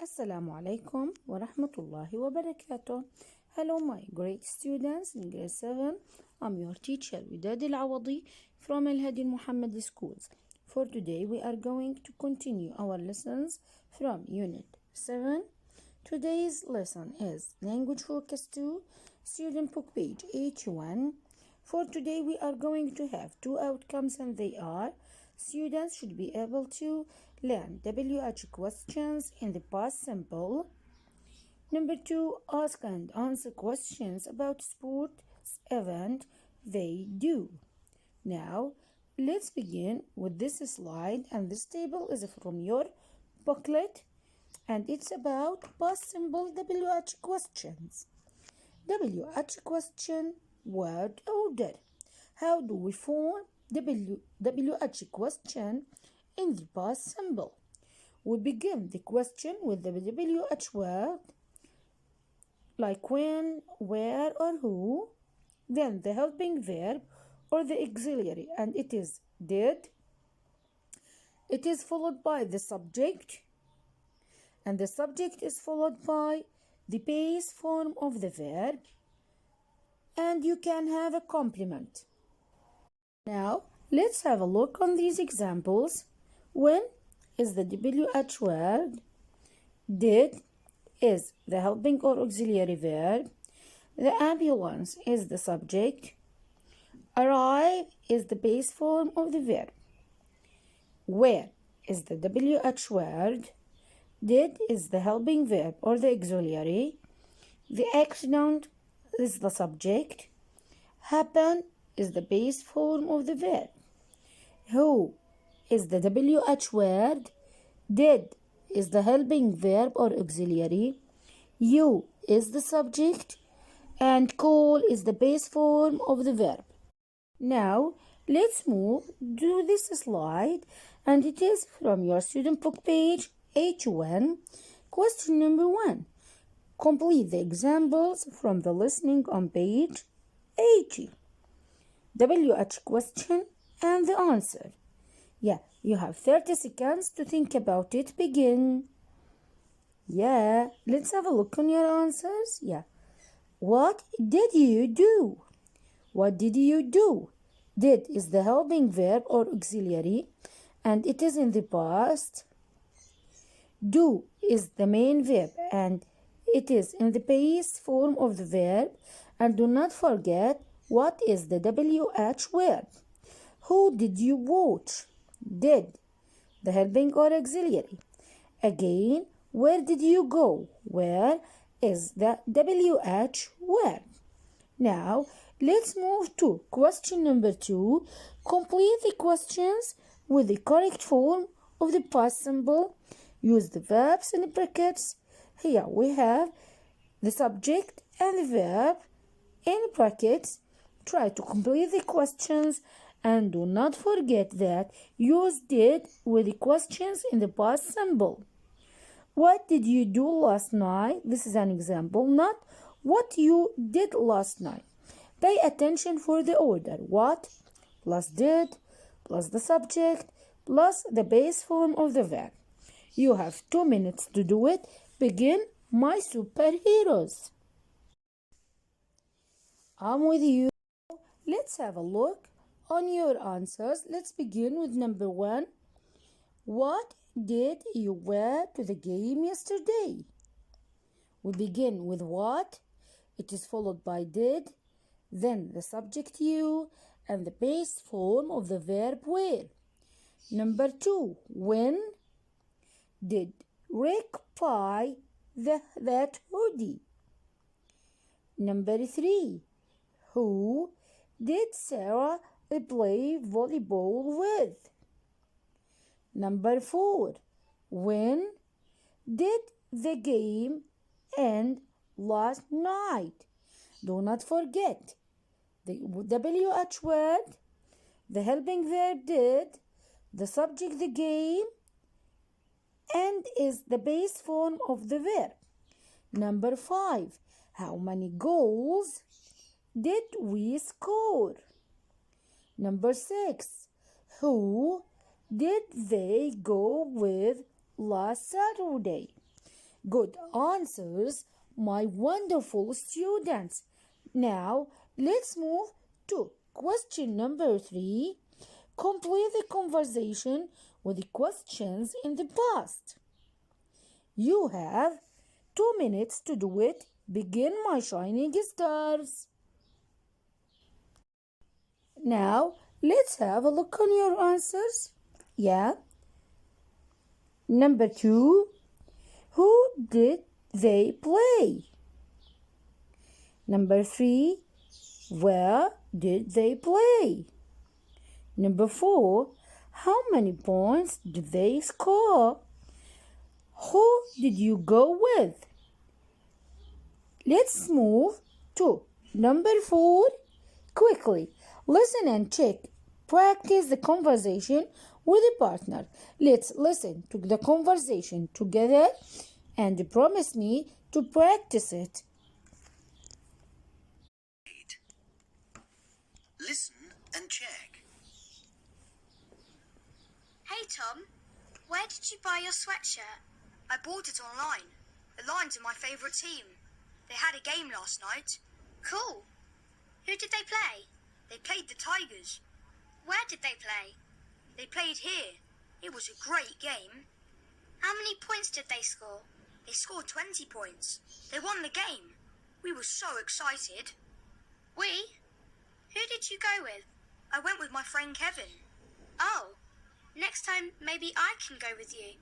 Assalamu alaikum wa rahmatullahi wa barakatuh. Hello, my great students in grade 7. I'm your teacher, Hadi Al-Awadi from Hadi Mohammadi schools. For today, we are going to continue our lessons from Unit 7. Today's lesson is Language Focus 2, Student Book page 81. For today, we are going to have two outcomes, and they are students should be able to learn WH questions in the past simple. Number 2, ask and answer questions about sports event they do. Now, let's begin with this slide, and this table is from your booklet, and it's about past simple WH questions. WH question word order. How do we form WH question in the past simple? We begin the question with the WH word like when, where, or who, then the helping verb or the auxiliary, and it is did. It is followed by the subject, and the subject is followed by the base form of the verb, and you can have a complement. Now, let's have a look on these examples. When is the WH word. Did is the helping or auxiliary verb. The ambulance is the subject. Arrive is the base form of the verb. Where is the WH word. Did is the helping verb or the auxiliary. The accident is the subject. Happen is the base form of the verb. Who is the WH word. Did is the helping verb or auxiliary. You is the subject. And call is the base form of the verb. Now, let's move to this slide, and it is from your student book page 81. Question number 1. Complete the examples from the listening on page 80. WH question and the answer. Yeah, you have 30 seconds to think about it. Begin. Yeah, let's have a look on your answers. Yeah. What did you do? What did you do? Did is the helping verb or auxiliary, and it is in the past. Do is the main verb, and it is in the base form of the verb. And do not forget, what is the WH word. Who did you watch? Did, the helping or auxiliary. Again, where did you go? Where is the WH word. Now, let's move to question number 2. Complete the questions with the correct form of the past simple. Use the verbs in the brackets. Here we have the subject and the verb in brackets. Try to complete the questions, and do not forget that use did with the questions in the past simple. What did you do last night? This is an example, not what you did last night. Pay attention for the order. What plus did plus the subject plus the base form of the verb. You have 2 minutes to do it. Begin, my superheroes. I'm with you. Let's have a look on your answers. Let's begin with number 1. What did you wear to the game yesterday? We begin with what. It is followed by did, then the subject you, and the base form of the verb wear. Number 2. When did Rick buy that hoodie? Number 3. Who did Sarah play volleyball with? Number 4. When did the game end last night? Do not forget the WH word, the helping verb did, the subject the game, and is the base form of the verb. Number 5. How many goals did we score? Number 6. Who did they go with last Saturday? Good answers, my wonderful students. Now, let's move to question number 3. Complete the conversation with the questions in the past. You have 2 minutes to do it. Begin, my shining stars. Now, let's have a look on your answers. Yeah. Number 2. Who did they play? Number 3. Where did they play? Number 4. How many points did they score? Who did you go with? Let's move to number 4 quickly. Listen and check. Practice the conversation with a partner. Let's listen to the conversation together and promise me to practice it. Listen and check. Hey Tom, where did you buy your sweatshirt? I bought it online. The Lions are my favourite team. They had a game last night. Cool. Who did they play? They played the Tigers. Where did they play? They played here. It was a great game. How many points did they score? They scored 20 points. They won the game. We were so excited. We? Who did you go with? I went with my friend Kevin. Oh, next time maybe I can go with you.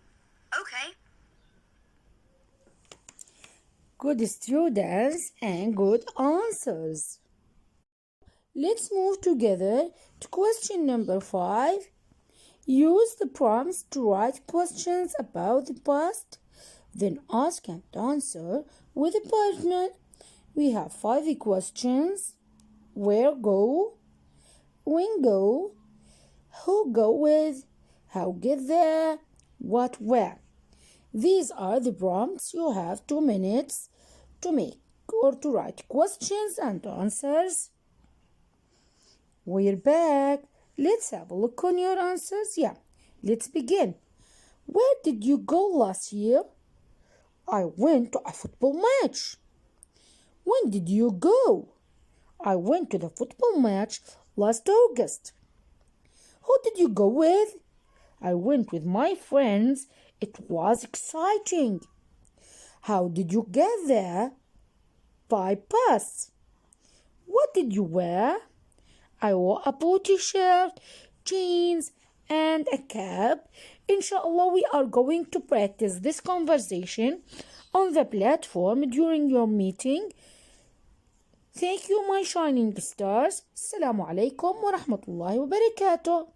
Okay. Good students and good answers. Let's move together to question number 5. Use the prompts to write questions about the past, then ask and answer with a partner. We have 5 questions. Where go? When go? Who go with? How get there? What where? These are the prompts. You have 2 minutes to make or to write questions and answers. We're back. Let's have a look on your answers. Yeah, let's begin. Where did you go last year? I went to a football match. When did you go? I went to the football match last August. Who did you go with? I went with my friends. It was exciting. How did you get there? By bus. What did you wear? I wore a blue t-shirt, jeans, and a cap. Inshallah, we are going to practice this conversation on the platform during your meeting. Thank you, my shining stars. Assalamu alaikum wa rahmatullahi wa barakatuh.